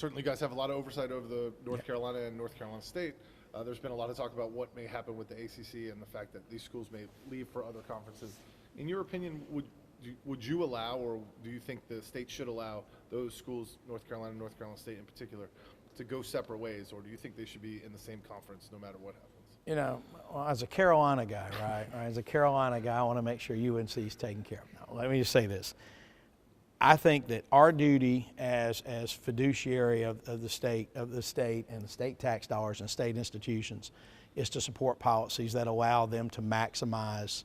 certainly you guys have a lot of oversight over the North Carolina and North Carolina State. There's been a lot of talk about what may happen with the ACC and the fact that these schools may leave for other conferences. In your opinion, would you allow, or do you think the state should allow those schools, North Carolina and North Carolina State in particular, to go separate ways, or do you think they should be in the same conference no matter what happens? You know, as a Carolina guy, right? As a Carolina guy, I want to make sure UNC is taken care of. Now, let me just say this. I think that our duty as fiduciary of the state and the state tax dollars and state institutions is to support policies that allow them to maximize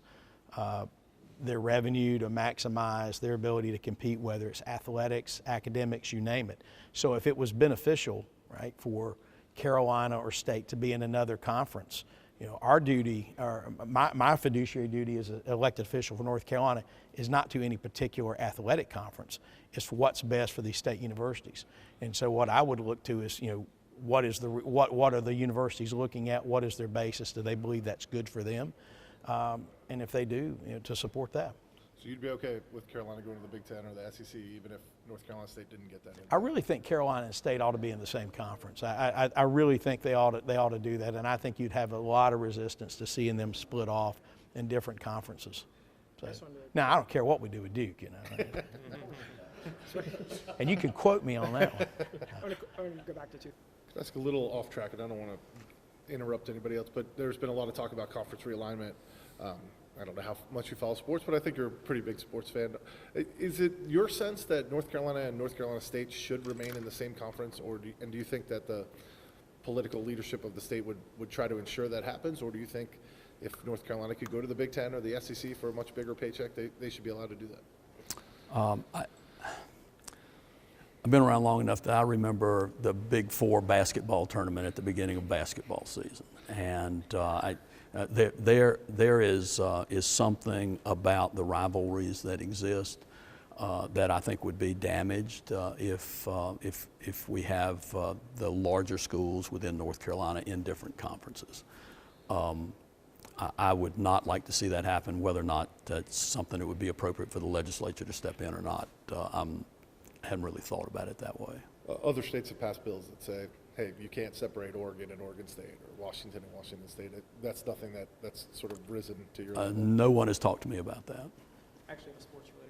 their revenue, to maximize their ability to compete, whether it's athletics, academics, you name it. So if it was beneficial, right, for Carolina or state to be in another conference, you know, our duty, or my fiduciary duty as an elected official for North Carolina is not to any particular athletic conference. It's for what's best for these state universities. And so what I would look to is, you know, what are the universities looking at? What is their basis? Do they believe that's good for them? And if they do, you know, to support that. So you'd be okay with Carolina going to the Big Ten or the SEC, even if North Carolina State didn't get that in? I really think Carolina and State ought to be in the same conference. I really think they ought to do that, and I think you'd have a lot of resistance to seeing them split off in different conferences. So, now, I don't care what we do with Duke, you know. And you can quote me on that one. I want to go back to two. That's a little off track, and I don't want to interrupt anybody else, but there's been a lot of talk about conference realignment. I don't know how much you follow sports, but I think you're a pretty big sports fan. Is it your sense that North Carolina and North Carolina State should remain in the same conference, or do you think that the political leadership of the state would try to ensure that happens, or do you think if North Carolina could go to the Big Ten or the SEC for a much bigger paycheck, they should be allowed to do that? I've been around long enough that I remember the Big Four basketball tournament at the beginning of basketball season, and there is something about the rivalries that exist that I think would be damaged if we have the larger schools within North Carolina in different conferences. I would not like to see that happen. Whether or not that's something that would be appropriate for the legislature to step in or not, I hadn't really thought about it that way. Other states have passed bills that say, hey, you can't separate Oregon and Oregon State, or Washington and Washington State. That's nothing that's sort of risen to your level. No one has talked to me about that. Actually, a sports related